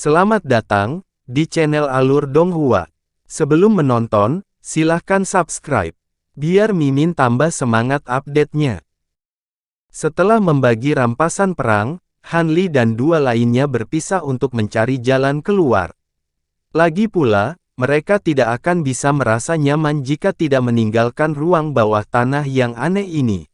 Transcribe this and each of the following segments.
Selamat datang di channel Alur Donghua. Sebelum menonton, silahkan subscribe, biar Mimin tambah semangat update-nya. Setelah membagi rampasan perang, Han Li dan dua lainnya berpisah untuk mencari jalan keluar. Lagi pula, mereka tidak akan bisa merasa nyaman jika tidak meninggalkan ruang bawah tanah yang aneh ini.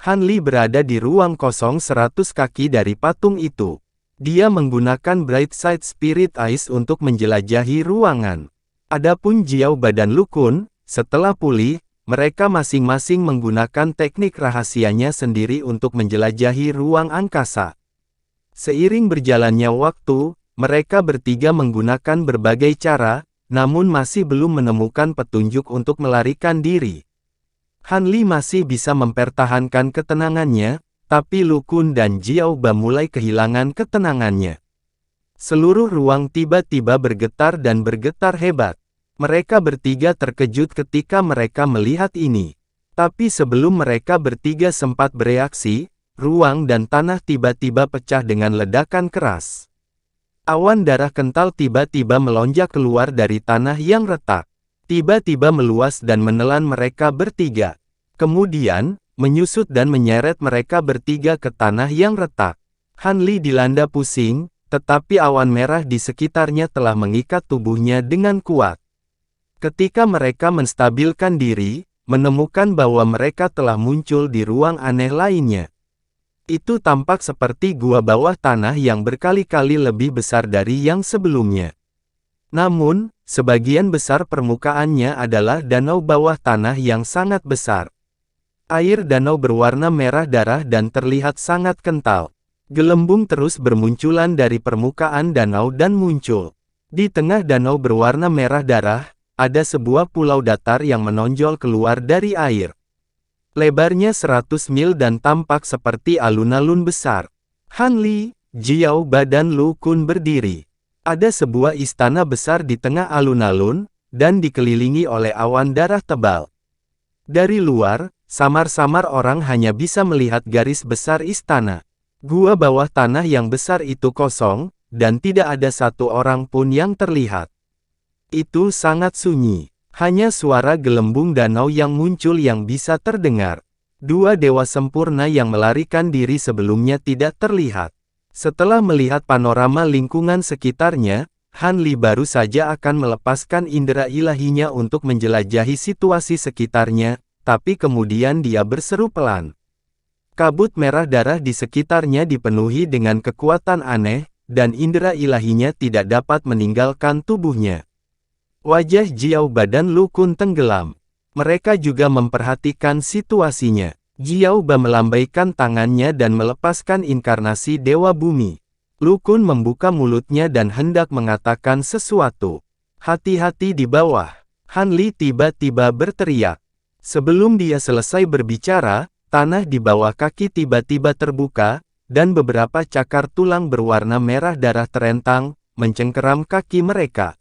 Han Li berada di ruang kosong 100 kaki dari patung itu. Dia menggunakan Bright Side Spirit Eyes untuk menjelajahi ruangan. Adapun Jiao Ba dan Lu Kun, setelah pulih, mereka masing-masing menggunakan teknik rahasianya sendiri untuk menjelajahi ruang angkasa. Seiring berjalannya waktu, mereka bertiga menggunakan berbagai cara, namun masih belum menemukan petunjuk untuk melarikan diri. Han Li masih bisa mempertahankan ketenangannya, tapi Lu Kun dan Jiao Ba mulai kehilangan ketenangannya. Seluruh ruang tiba-tiba bergetar dan bergetar hebat. Mereka bertiga terkejut ketika mereka melihat ini. Tapi sebelum mereka bertiga sempat bereaksi, ruang dan tanah tiba-tiba pecah dengan ledakan keras. Awan darah kental tiba-tiba melonjak keluar dari tanah yang retak. Tiba-tiba meluas dan menelan mereka bertiga. Kemudian, menyusut dan menyeret mereka bertiga ke tanah yang retak. Han Li dilanda pusing, tetapi awan merah di sekitarnya telah mengikat tubuhnya dengan kuat. Ketika mereka menstabilkan diri, menemukan bahwa mereka telah muncul di ruang aneh lainnya. Itu tampak seperti gua bawah tanah yang berkali-kali lebih besar dari yang sebelumnya. Namun, sebagian besar permukaannya adalah danau bawah tanah yang sangat besar. Air danau berwarna merah darah dan terlihat sangat kental. Gelembung terus bermunculan dari permukaan danau dan muncul. Di tengah danau berwarna merah darah, ada sebuah pulau datar yang menonjol keluar dari air. Lebarnya 100 mil dan tampak seperti alun-alun besar. Han Li, Jiao Ba dan Lu Kun berdiri. Ada sebuah istana besar di tengah alun-alun, dan dikelilingi oleh awan darah tebal. Dari luar, samar-samar orang hanya bisa melihat garis besar istana. Gua bawah tanah yang besar itu kosong, dan tidak ada satu orang pun yang terlihat. Itu sangat sunyi. Hanya suara gelembung danau yang muncul yang bisa terdengar. Dua dewa sempurna yang melarikan diri sebelumnya tidak terlihat. Setelah melihat panorama lingkungan sekitarnya, Han Li baru saja akan melepaskan indera ilahinya untuk menjelajahi situasi sekitarnya, tapi kemudian dia berseru pelan. Kabut merah darah di sekitarnya dipenuhi dengan kekuatan aneh, dan indera ilahinya tidak dapat meninggalkan tubuhnya. Wajah Jiao Ba dan Lu Kun tenggelam. Mereka juga memperhatikan situasinya. Jiao Ba melambaikan tangannya dan melepaskan inkarnasi Dewa Bumi. Lu Kun membuka mulutnya dan hendak mengatakan sesuatu. Hati-hati di bawah. Han Li tiba-tiba berteriak. Sebelum dia selesai berbicara, tanah di bawah kaki tiba-tiba terbuka, dan beberapa cakar tulang berwarna merah darah terentang, mencengkeram kaki mereka.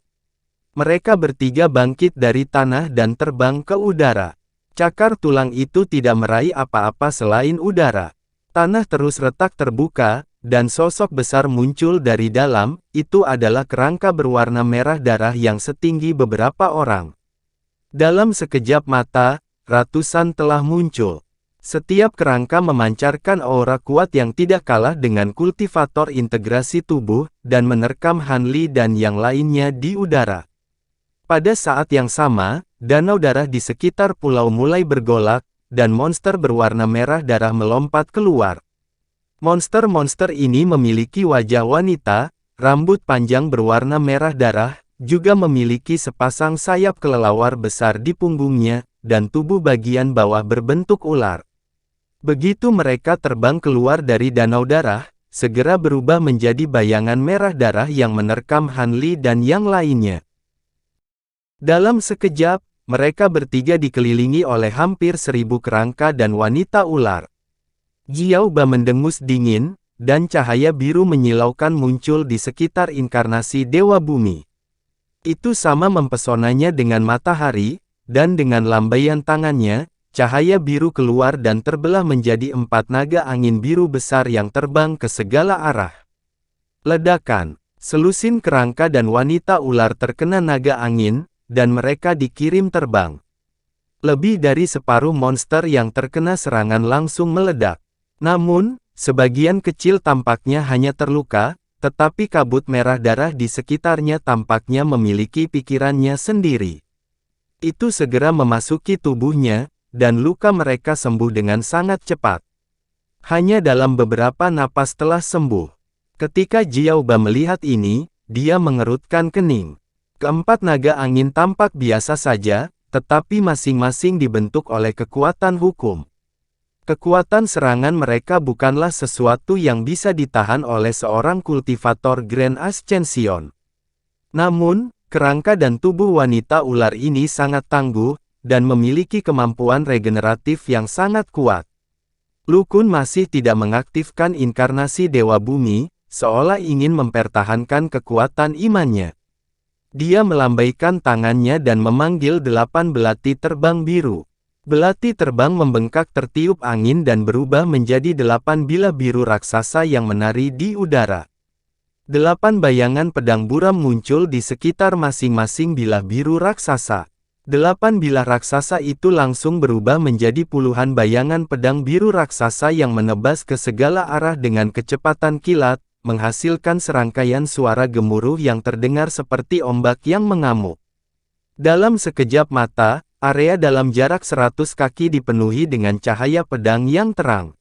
Mereka bertiga bangkit dari tanah dan terbang ke udara. Cakar tulang itu tidak meraih apa-apa selain udara. Tanah terus retak terbuka, dan sosok besar muncul dari dalam, itu adalah kerangka berwarna merah darah yang setinggi beberapa orang. Dalam sekejap mata, ratusan telah muncul. Setiap kerangka memancarkan aura kuat yang tidak kalah dengan kultivator integrasi tubuh, dan menerkam Han Li dan yang lainnya di udara. Pada saat yang sama, danau darah di sekitar pulau mulai bergolak, dan monster berwarna merah darah melompat keluar. Monster-monster ini memiliki wajah wanita, rambut panjang berwarna merah darah, juga memiliki sepasang sayap kelelawar besar di punggungnya, dan tubuh bagian bawah berbentuk ular. Begitu mereka terbang keluar dari danau darah, segera berubah menjadi bayangan merah darah yang menerkam Han Li dan yang lainnya. Dalam sekejap, mereka bertiga dikelilingi oleh hampir 1000 kerangka dan wanita ular. Jiao Ba mendengus dingin, dan cahaya biru menyilaukan muncul di sekitar inkarnasi Dewa Bumi. Itu sama mempesonanya dengan matahari, dan dengan lambaian tangannya, cahaya biru keluar dan terbelah menjadi 4 naga angin biru besar yang terbang ke segala arah. Ledakan. Selusin kerangka dan wanita ular terkena naga angin, dan mereka dikirim terbang. Lebih dari separuh monster yang terkena serangan langsung meledak. Namun, sebagian kecil tampaknya hanya terluka, tetapi kabut merah darah di sekitarnya tampaknya memiliki pikirannya sendiri. Itu segera memasuki tubuhnya, dan luka mereka sembuh dengan sangat cepat. Hanya dalam beberapa napas telah sembuh. Ketika Jiao Ba melihat ini, dia mengerutkan kening. Keempat naga angin tampak biasa saja, tetapi masing-masing dibentuk oleh kekuatan hukum. Kekuatan serangan mereka bukanlah sesuatu yang bisa ditahan oleh seorang kultivator Grand Ascension. Namun, kerangka dan tubuh wanita ular ini sangat tangguh, dan memiliki kemampuan regeneratif yang sangat kuat. Lu Kun masih tidak mengaktifkan inkarnasi Dewa Bumi, seolah ingin mempertahankan kekuatan imannya. Dia melambaikan tangannya dan memanggil 8 belati terbang biru. Belati terbang membengkak tertiup angin dan berubah menjadi 8 bilah biru raksasa yang menari di udara. 8 bayangan pedang buram muncul di sekitar masing-masing bilah biru raksasa. 8 bilah raksasa itu langsung berubah menjadi puluhan bayangan pedang biru raksasa yang menebas ke segala arah dengan kecepatan kilat, menghasilkan serangkaian suara gemuruh yang terdengar seperti ombak yang mengamuk. Dalam sekejap mata, area dalam jarak 100 kaki dipenuhi dengan cahaya pedang yang terang.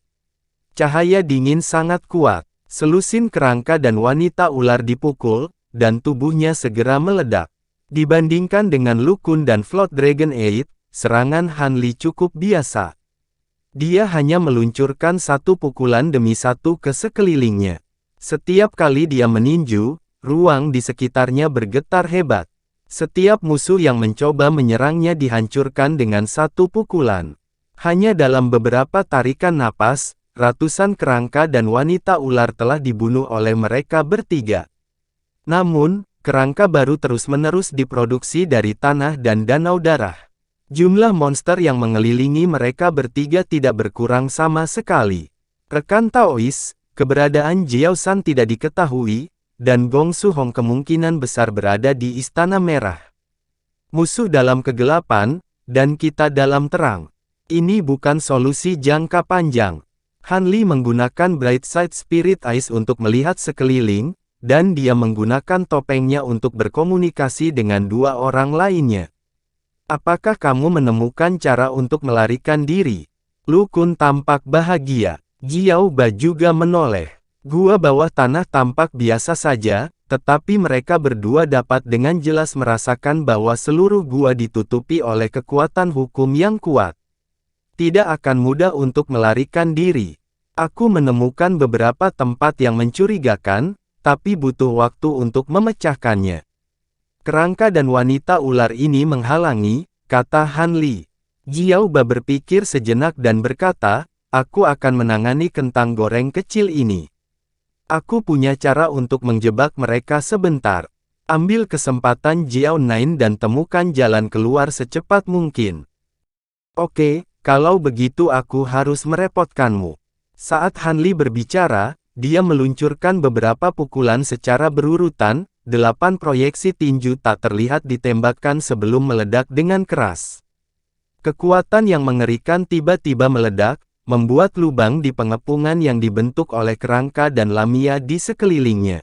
Cahaya dingin sangat kuat. Selusin kerangka dan wanita ular dipukul, dan tubuhnya segera meledak. Dibandingkan dengan Lu Kun dan Float Dragon 8, serangan Han Li cukup biasa. Dia hanya meluncurkan satu pukulan demi satu ke sekelilingnya. Setiap kali dia meninju, ruang di sekitarnya bergetar hebat. Setiap musuh yang mencoba menyerangnya dihancurkan dengan satu pukulan. Hanya dalam beberapa tarikan napas, ratusan kerangka dan wanita ular telah dibunuh oleh mereka bertiga. Namun, kerangka baru terus-menerus diproduksi dari tanah dan danau darah. Jumlah monster yang mengelilingi mereka bertiga tidak berkurang sama sekali. Rekan Taois, keberadaan Jiao San tidak diketahui, dan Gong Su Hong kemungkinan besar berada di Istana Merah. Musuh dalam kegelapan, dan kita dalam terang. Ini bukan solusi jangka panjang. Han Li menggunakan Bright Side Spirit Eyes untuk melihat sekeliling, dan dia menggunakan topengnya untuk berkomunikasi dengan dua orang lainnya. Apakah kamu menemukan cara untuk melarikan diri? Lu Kun tampak bahagia. Jiao Ba juga menoleh. Gua bawah tanah tampak biasa saja, tetapi mereka berdua dapat dengan jelas merasakan bahwa seluruh gua ditutupi oleh kekuatan hukum yang kuat. Tidak akan mudah untuk melarikan diri. Aku menemukan beberapa tempat yang mencurigakan, tapi butuh waktu untuk memecahkannya. Kerangka dan wanita ular ini menghalangi, kata Han Li. Jiao Ba berpikir sejenak dan berkata, aku akan menangani kentang goreng kecil ini. Aku punya cara untuk menjebak mereka sebentar. Ambil kesempatan Jiao Nine dan temukan jalan keluar secepat mungkin. Oke, kalau begitu aku harus merepotkanmu. Saat Han Li berbicara, dia meluncurkan beberapa pukulan secara berurutan, 8 proyeksi tinju tak terlihat ditembakkan sebelum meledak dengan keras. Kekuatan yang mengerikan tiba-tiba meledak, membuat lubang di pengepungan yang dibentuk oleh kerangka dan Lamia di sekelilingnya.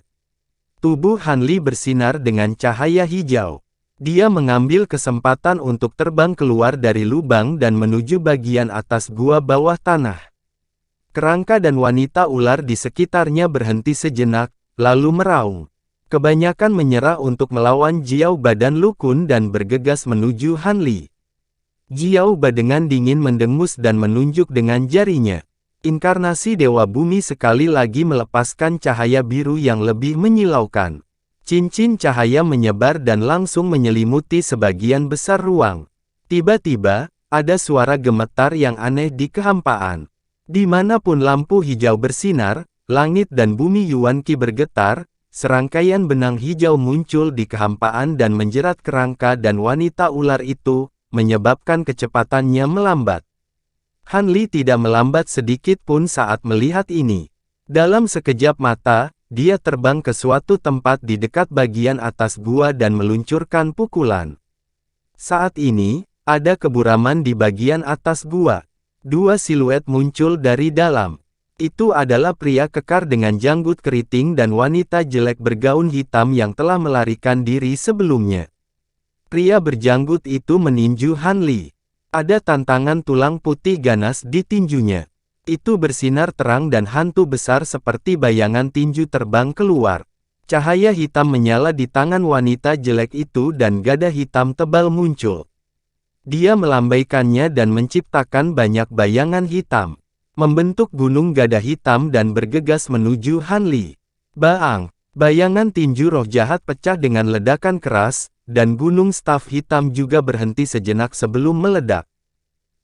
Tubuh Han Li bersinar dengan cahaya hijau. Dia mengambil kesempatan untuk terbang keluar dari lubang dan menuju bagian atas gua bawah tanah. Kerangka dan wanita ular di sekitarnya berhenti sejenak, lalu meraung. Kebanyakan menyerah untuk melawan Jiao Ba dan Lu Kun dan bergegas menuju Han Li. Jiao Ba dengan dingin mendengus dan menunjuk dengan jarinya. Inkarnasi Dewa Bumi sekali lagi melepaskan cahaya biru yang lebih menyilaukan. Cincin cahaya menyebar dan langsung menyelimuti sebagian besar ruang. Tiba-tiba, ada suara gemetar yang aneh di kehampaan. Dimanapun lampu hijau bersinar, langit dan bumi Yuan Qi bergetar, serangkaian benang hijau muncul di kehampaan dan menjerat kerangka dan wanita ular itu, menyebabkan kecepatannya melambat. Han Li tidak melambat sedikit pun saat melihat ini. Dalam sekejap mata, dia terbang ke suatu tempat di dekat bagian atas gua dan meluncurkan pukulan. Saat ini, ada keburaman di bagian atas gua. Dua siluet muncul dari dalam. Itu adalah pria kekar dengan janggut keriting dan wanita jelek bergaun hitam yang telah melarikan diri sebelumnya. Pria berjanggut itu meninju Han Li. Ada tantangan tulang putih ganas di tinjunya. Itu bersinar terang dan hantu besar seperti bayangan tinju terbang keluar. Cahaya hitam menyala di tangan wanita jelek itu dan gada hitam tebal muncul. Dia melambaikannya dan menciptakan banyak bayangan hitam. Membentuk gunung gada hitam dan bergegas menuju Han Li. Baang! Bayangan tinju roh jahat pecah dengan ledakan keras, dan gunung staf hitam juga berhenti sejenak sebelum meledak.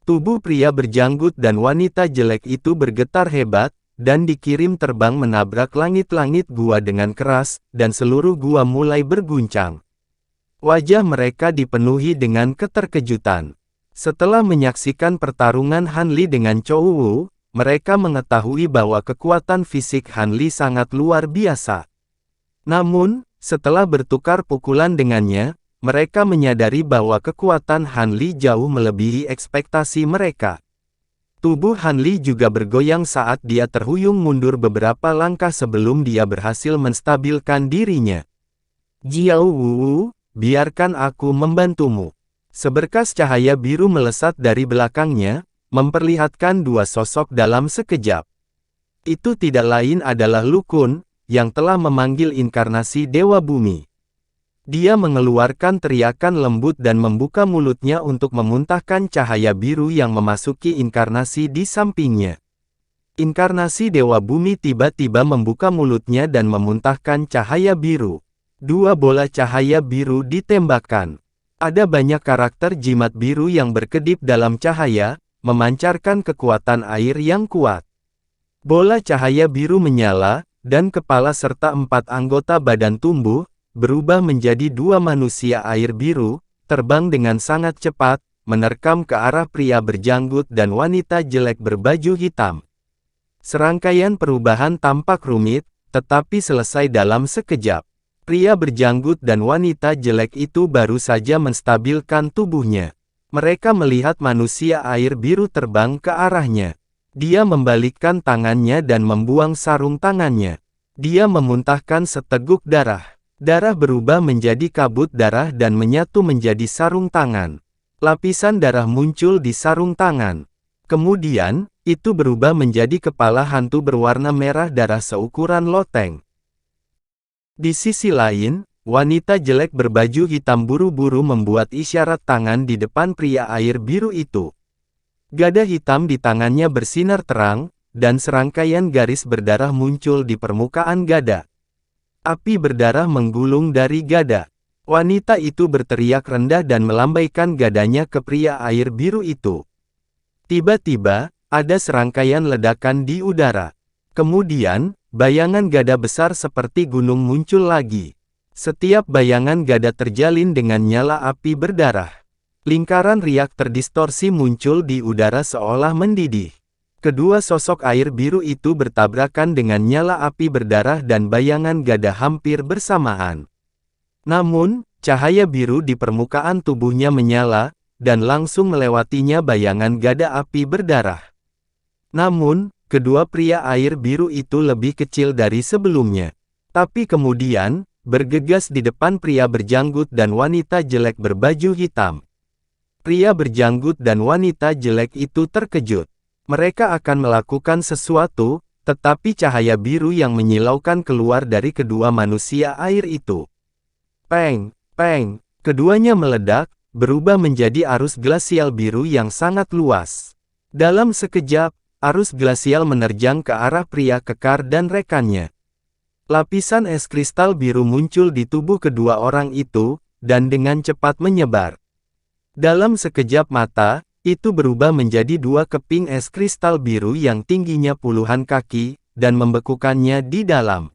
Tubuh pria berjanggut dan wanita jelek itu bergetar hebat, dan dikirim terbang menabrak langit-langit gua dengan keras, dan seluruh gua mulai berguncang. Wajah mereka dipenuhi dengan keterkejutan. Setelah menyaksikan pertarungan Han Li dengan Chou Wu, mereka mengetahui bahwa kekuatan fisik Han Li sangat luar biasa. Namun, setelah bertukar pukulan dengannya, mereka menyadari bahwa kekuatan Han Li jauh melebihi ekspektasi mereka. Tubuh Han Li juga bergoyang saat dia terhuyung mundur beberapa langkah sebelum dia berhasil menstabilkan dirinya. Jiao Wu, biarkan aku membantumu. Seberkas cahaya biru melesat dari belakangnya, memperlihatkan dua sosok dalam sekejap. Itu tidak lain adalah Lu Kun, yang telah memanggil inkarnasi Dewa Bumi. Dia mengeluarkan teriakan lembut dan membuka mulutnya untuk memuntahkan cahaya biru yang memasuki inkarnasi di sampingnya. Inkarnasi Dewa Bumi tiba-tiba membuka mulutnya dan memuntahkan cahaya biru. Dua bola cahaya biru ditembakkan. Ada banyak karakter jimat biru yang berkedip dalam cahaya, memancarkan kekuatan air yang kuat. Bola cahaya biru menyala, dan kepala serta 4 anggota badan tumbuh, berubah menjadi 2 manusia air biru, terbang dengan sangat cepat, menerkam ke arah pria berjanggut dan wanita jelek berbaju hitam. Serangkaian perubahan tampak rumit, tetapi selesai dalam sekejap. Pria berjanggut dan wanita jelek itu baru saja menstabilkan tubuhnya. Mereka melihat manusia air biru terbang ke arahnya. Dia membalikkan tangannya dan membuang sarung tangannya. Dia memuntahkan seteguk darah. Darah berubah menjadi kabut darah dan menyatu menjadi sarung tangan. Lapisan darah muncul di sarung tangan. Kemudian, itu berubah menjadi kepala hantu berwarna merah darah seukuran loteng. Di sisi lain, wanita jelek berbaju hitam buru-buru membuat isyarat tangan di depan pria air biru itu. Gada hitam di tangannya bersinar terang, dan serangkaian garis berdarah muncul di permukaan gada. Api berdarah menggulung dari gada. Wanita itu berteriak rendah dan melambaikan gadanya ke pria air biru itu. Tiba-tiba, ada serangkaian ledakan di udara. Kemudian, bayangan gada besar seperti gunung muncul lagi. Setiap bayangan gada terjalin dengan nyala api berdarah. Lingkaran riak terdistorsi muncul di udara seolah mendidih. Kedua sosok air biru itu bertabrakan dengan nyala api berdarah dan bayangan gada hampir bersamaan. Namun, cahaya biru di permukaan tubuhnya menyala, dan langsung melewatinya bayangan gada api berdarah. Namun, kedua pria air biru itu lebih kecil dari sebelumnya. Tapi kemudian, bergegas di depan pria berjanggut dan wanita jelek berbaju hitam. Pria berjanggut dan wanita jelek itu terkejut. Mereka akan melakukan sesuatu, tetapi cahaya biru yang menyilaukan keluar dari kedua manusia air itu. Peng, peng, keduanya meledak, berubah menjadi arus glasial biru yang sangat luas. Dalam sekejap, arus glasial menerjang ke arah pria kekar dan rekannya. Lapisan es kristal biru muncul di tubuh kedua orang itu, dan dengan cepat menyebar. Dalam sekejap mata, itu berubah menjadi 2 keping es kristal biru yang tingginya puluhan kaki, dan membekukannya di dalam.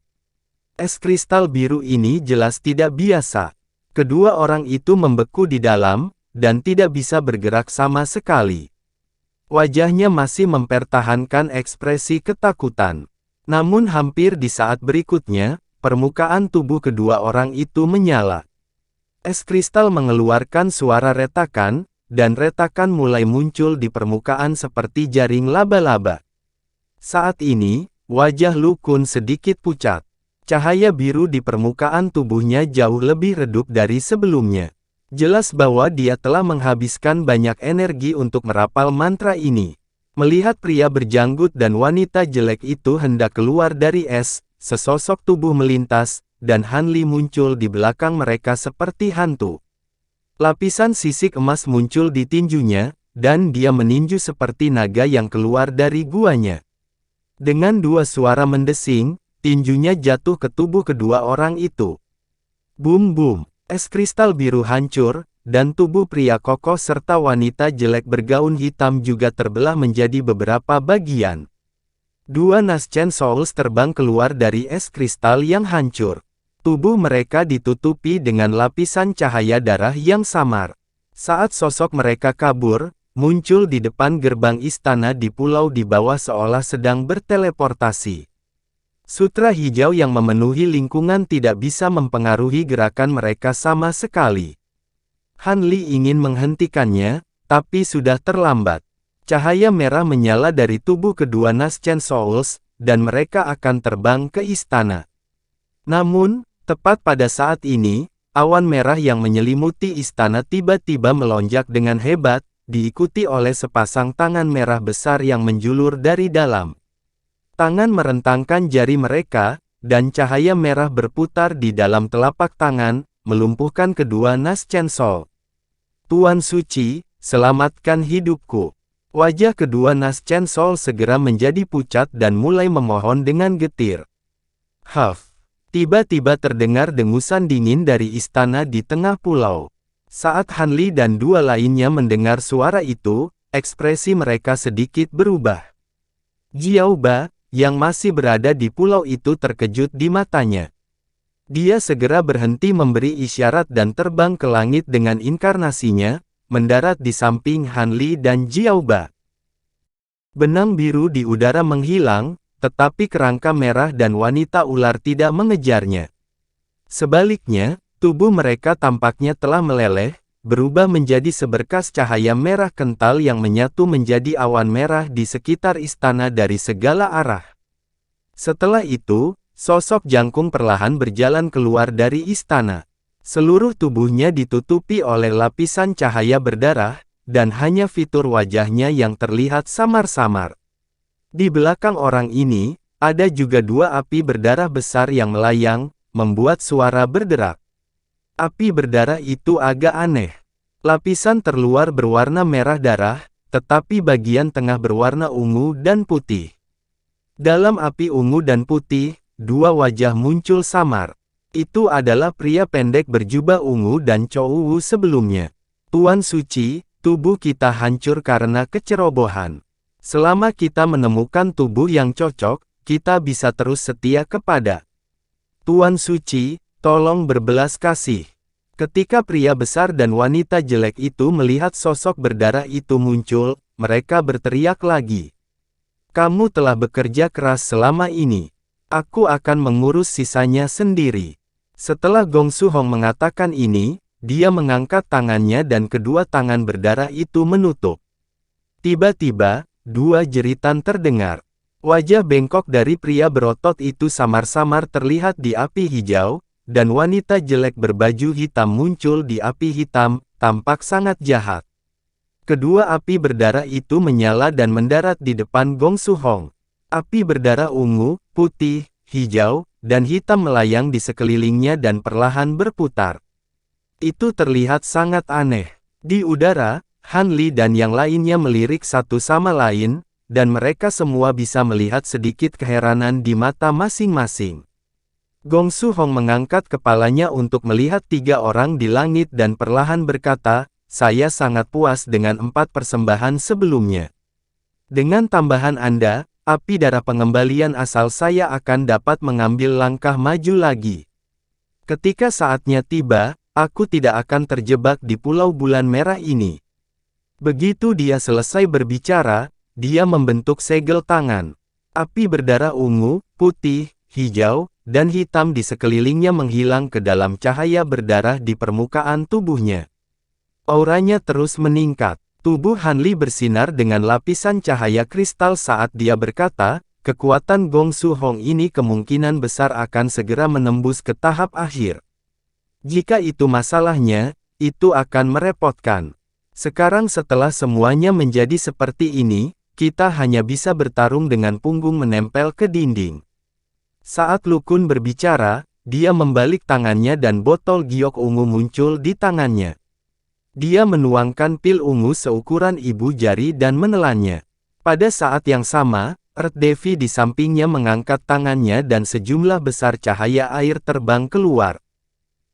Es kristal biru ini jelas tidak biasa. Kedua orang itu membeku di dalam, dan tidak bisa bergerak sama sekali. Wajahnya masih mempertahankan ekspresi ketakutan. Namun hampir di saat berikutnya, permukaan tubuh kedua orang itu menyala. Es kristal mengeluarkan suara retakan, dan retakan mulai muncul di permukaan seperti jaring laba-laba. Saat ini, wajah Lu Kun sedikit pucat. Cahaya biru di permukaan tubuhnya jauh lebih redup dari sebelumnya. Jelas bahwa dia telah menghabiskan banyak energi untuk merapal mantra ini. Melihat pria berjanggut dan wanita jelek itu hendak keluar dari es, sesosok tubuh melintas, dan Han Li muncul di belakang mereka seperti hantu. Lapisan sisik emas muncul di tinjunya, dan dia meninju seperti naga yang keluar dari guanya. Dengan dua suara mendesing, tinjunya jatuh ke tubuh kedua orang itu. Boom-boom, es kristal biru hancur, dan tubuh pria kokoh serta wanita jelek bergaun hitam juga terbelah menjadi beberapa bagian. Dua Naschen Souls terbang keluar dari es kristal yang hancur. Tubuh mereka ditutupi dengan lapisan cahaya darah yang samar. Saat sosok mereka kabur, muncul di depan gerbang istana di pulau di bawah seolah sedang berteleportasi. Sutra hijau yang memenuhi lingkungan tidak bisa mempengaruhi gerakan mereka sama sekali. Han Li ingin menghentikannya, tapi sudah terlambat. Cahaya merah menyala dari tubuh kedua Naschen Souls, dan mereka akan terbang ke istana. Namun, tepat pada saat ini, awan merah yang menyelimuti istana tiba-tiba melonjak dengan hebat, diikuti oleh sepasang tangan merah besar yang menjulur dari dalam. Tangan merentangkan jari mereka, dan cahaya merah berputar di dalam telapak tangan, melumpuhkan kedua Naschen Soul. Tuan Suci, selamatkan hidupku. Wajah kedua Naschen Soul segera menjadi pucat dan mulai memohon dengan getir. Huff. Tiba-tiba terdengar dengusan dingin dari istana di tengah pulau. Saat Han Li dan dua lainnya mendengar suara itu, ekspresi mereka sedikit berubah. Jiao Ba, yang masih berada di pulau itu terkejut di matanya. Dia segera berhenti memberi isyarat dan terbang ke langit dengan inkarnasinya, mendarat di samping Han Li dan Jiao Ba. Benang biru di udara menghilang, tetapi kerangka merah dan wanita ular tidak mengejarnya. Sebaliknya, tubuh mereka tampaknya telah meleleh, berubah menjadi seberkas cahaya merah kental yang menyatu menjadi awan merah di sekitar istana dari segala arah. Setelah itu, sosok jangkung perlahan berjalan keluar dari istana. Seluruh tubuhnya ditutupi oleh lapisan cahaya berdarah, dan hanya fitur wajahnya yang terlihat samar-samar. Di belakang orang ini, ada juga dua api berdarah besar yang melayang, membuat suara berderak. Api berdarah itu agak aneh. Lapisan terluar berwarna merah darah, tetapi bagian tengah berwarna ungu dan putih. Dalam api ungu dan putih, dua wajah muncul samar. Itu adalah pria pendek berjubah ungu dan Chou Wu sebelumnya. Tuan Suci, tubuh kita hancur karena kecerobohan. Selama kita menemukan tubuh yang cocok, kita bisa terus setia kepada Tuan Suci, tolong berbelas kasih. Ketika pria besar dan wanita jelek itu melihat sosok berdarah itu muncul, mereka berteriak lagi. Kamu telah bekerja keras selama ini. Aku akan mengurus sisanya sendiri. Setelah Gong Su Hong mengatakan ini, dia mengangkat tangannya dan kedua tangan berdarah itu menutup. Tiba-tiba, dua jeritan terdengar. Wajah bengkok dari pria berotot itu samar-samar terlihat di api hijau, dan wanita jelek berbaju hitam muncul di api hitam, tampak sangat jahat. Kedua api berdarah itu menyala dan mendarat di depan Gong Su Hong. Api berdarah ungu, putih, hijau, dan hitam melayang di sekelilingnya dan perlahan berputar. Itu terlihat sangat aneh. Di udara, Han Li dan yang lainnya melirik satu sama lain, dan mereka semua bisa melihat sedikit keheranan di mata masing-masing. Gong Su Hong mengangkat kepalanya untuk melihat tiga orang di langit dan perlahan berkata, saya sangat puas dengan 4 persembahan sebelumnya. Dengan tambahan Anda, api darah pengembalian asal saya akan dapat mengambil langkah maju lagi. Ketika saatnya tiba, aku tidak akan terjebak di pulau bulan merah ini. Begitu dia selesai berbicara, dia membentuk segel tangan. Api berdarah ungu, putih, hijau, dan hitam di sekelilingnya menghilang ke dalam cahaya berdarah di permukaan tubuhnya. Auranya terus meningkat. Tubuh Hanli bersinar dengan lapisan cahaya kristal saat dia berkata, kekuatan Gong Su Hong ini kemungkinan besar akan segera menembus ke tahap akhir. Jika itu masalahnya, itu akan merepotkan. Sekarang setelah semuanya menjadi seperti ini, kita hanya bisa bertarung dengan punggung menempel ke dinding. Saat Lu Kun berbicara, dia membalik tangannya dan botol giok ungu muncul di tangannya. Dia menuangkan pil ungu seukuran ibu jari dan menelannya. Pada saat yang sama, Earth Devi di sampingnya mengangkat tangannya dan sejumlah besar cahaya air terbang keluar.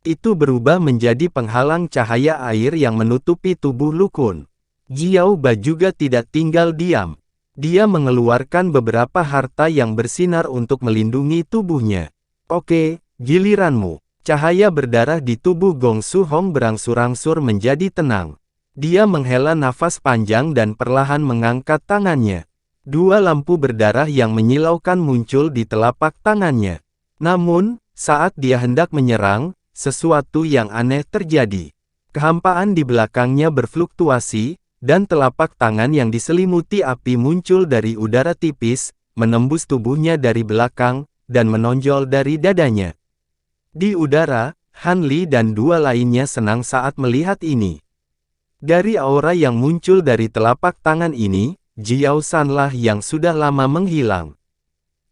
Itu berubah menjadi penghalang cahaya air yang menutupi tubuh Lu Kun. Jiao Ba juga tidak tinggal diam. Dia mengeluarkan beberapa harta yang bersinar untuk melindungi tubuhnya. Oke, giliranmu. Cahaya berdarah di tubuh Gong Su Hong berangsur-angsur menjadi tenang. Dia menghela nafas panjang dan perlahan mengangkat tangannya. Dua lampu berdarah yang menyilaukan muncul di telapak tangannya. Namun, saat dia hendak menyerang, sesuatu yang aneh terjadi. Kehampaan di belakangnya berfluktuasi, dan telapak tangan yang diselimuti api muncul dari udara tipis, menembus tubuhnya dari belakang, dan menonjol dari dadanya. Di udara, Han Li dan dua lainnya senang saat melihat ini. Dari aura yang muncul dari telapak tangan ini, Jiao San lah yang sudah lama menghilang.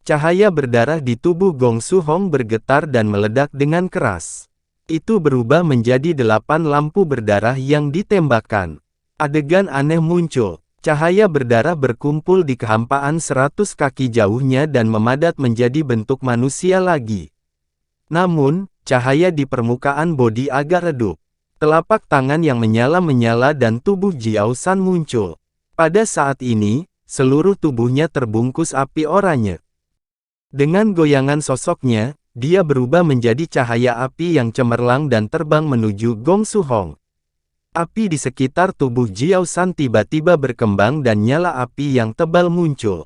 Cahaya berdarah di tubuh Gong Su Hong bergetar dan meledak dengan keras. Itu berubah menjadi 8 lampu berdarah yang ditembakkan. Adegan aneh muncul. Cahaya berdarah berkumpul di kehampaan 100 kaki jauhnya dan memadat menjadi bentuk manusia lagi. Namun, cahaya di permukaan bodi agak redup. Telapak tangan yang menyala-menyala dan tubuh Jiao San muncul. Pada saat ini, seluruh tubuhnya terbungkus api oranye. Dengan goyangan sosoknya, dia berubah menjadi cahaya api yang cemerlang dan terbang menuju Gong Su Hong. Api di sekitar tubuh Jiao San tiba-tiba berkembang dan nyala api yang tebal muncul.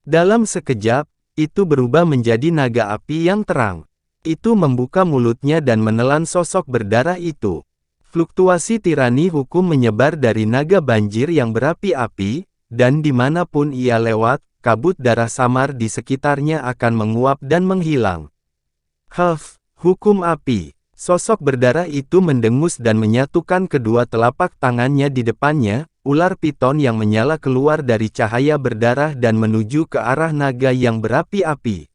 Dalam sekejap, itu berubah menjadi naga api yang terang. Itu membuka mulutnya dan menelan sosok berdarah itu. Fluktuasi tirani hukum menyebar dari naga banjir yang berapi-api, dan dimanapun ia lewat, kabut darah samar di sekitarnya akan menguap dan menghilang. Hukum api. Sosok berdarah itu mendengus dan menyatukan kedua telapak tangannya di depannya, ular piton yang menyala keluar dari cahaya berdarah dan menuju ke arah naga yang berapi-api.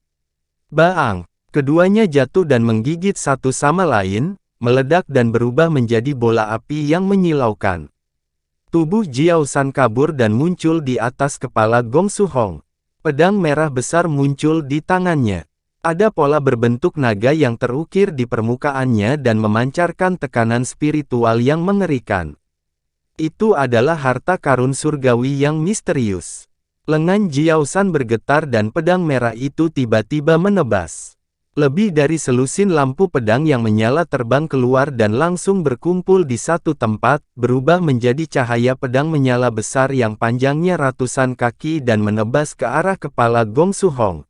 Baang! Keduanya jatuh dan menggigit satu sama lain, meledak dan berubah menjadi bola api yang menyilaukan. Tubuh Jiao San kabur dan muncul di atas kepala Gong Su Hong. Pedang merah besar muncul di tangannya. Ada pola berbentuk naga yang terukir di permukaannya dan memancarkan tekanan spiritual yang mengerikan. Itu adalah harta karun surgawi yang misterius. Lengan Jiao San bergetar dan pedang merah itu tiba-tiba menebas. Lebih dari selusin lampu pedang yang menyala terbang keluar dan langsung berkumpul di satu tempat, berubah menjadi cahaya pedang menyala besar yang panjangnya ratusan kaki dan menebas ke arah kepala Gong Su Hong.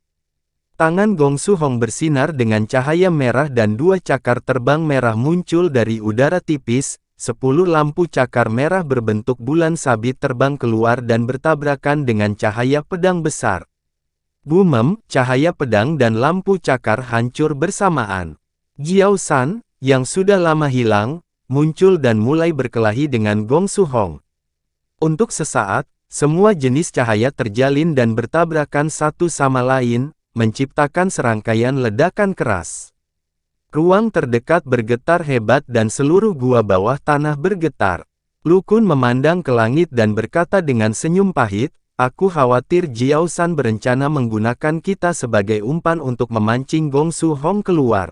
Tangan Gong Su Hong bersinar dengan cahaya merah dan dua cakar terbang merah muncul dari udara tipis, 10 lampu cakar merah berbentuk bulan sabit terbang keluar dan bertabrakan dengan cahaya pedang besar. Bumem, cahaya pedang dan lampu cakar hancur bersamaan. Jiao San, yang sudah lama hilang, muncul dan mulai berkelahi dengan Gong Su Hong. Untuk sesaat, semua jenis cahaya terjalin dan bertabrakan satu sama lain, menciptakan serangkaian ledakan keras. Ruang terdekat bergetar hebat dan seluruh gua bawah tanah bergetar. Lu Kun memandang ke langit dan berkata dengan senyum pahit, "Aku khawatir Jiao San berencana menggunakan kita sebagai umpan untuk memancing Gong Su Hong keluar."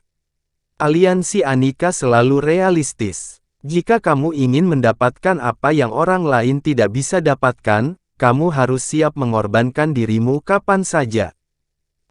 Aliansi Anika selalu realistis. Jika kamu ingin mendapatkan apa yang orang lain tidak bisa dapatkan, kamu harus siap mengorbankan dirimu kapan saja.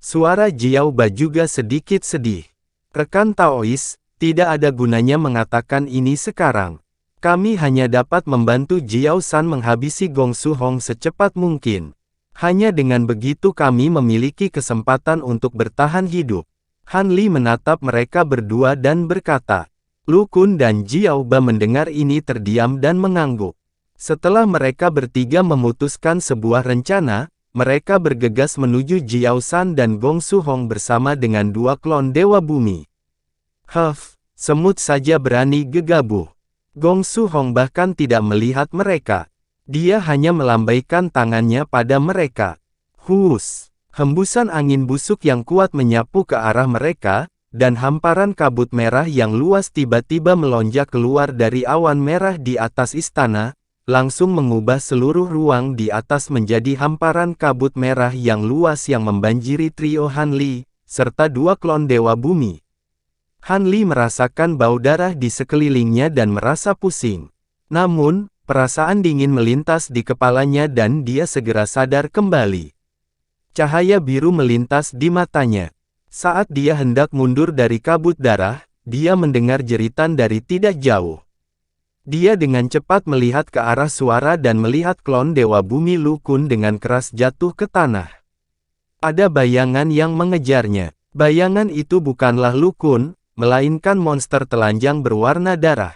Suara Jiao Ba juga sedikit sedih. Rekan Taois, tidak ada gunanya mengatakan ini sekarang. Kami hanya dapat membantu Jiao San menghabisi Gong Su Hong secepat mungkin. Hanya dengan begitu kami memiliki kesempatan untuk bertahan hidup. Han Li menatap mereka berdua dan berkata. Lu Kun dan Jiao Ba mendengar ini terdiam dan mengangguk. Setelah mereka bertiga memutuskan sebuah rencana, mereka bergegas menuju Jiao San dan Gong Su Hong bersama dengan dua klon Dewa Bumi. Semut saja berani gegabah. Gong Su Hong bahkan tidak melihat mereka. Dia hanya melambaikan tangannya pada mereka. Hembusan angin busuk yang kuat menyapu ke arah mereka, dan hamparan kabut merah yang luas tiba-tiba melonjak keluar dari awan merah di atas istana, langsung mengubah seluruh ruang di atas menjadi hamparan kabut merah yang luas yang membanjiri trio Han Li, serta dua klon Dewa Bumi. Han Li merasakan bau darah di sekelilingnya dan merasa pusing. Namun, perasaan dingin melintas di kepalanya dan dia segera sadar kembali. Cahaya biru melintas di matanya. Saat dia hendak mundur dari kabut darah, dia mendengar jeritan dari tidak jauh. Dia dengan cepat melihat ke arah suara dan melihat klon Dewa Bumi Lu Kun dengan keras jatuh ke tanah. Ada bayangan yang mengejarnya. Bayangan itu bukanlah Lu Kun, melainkan monster telanjang berwarna darah.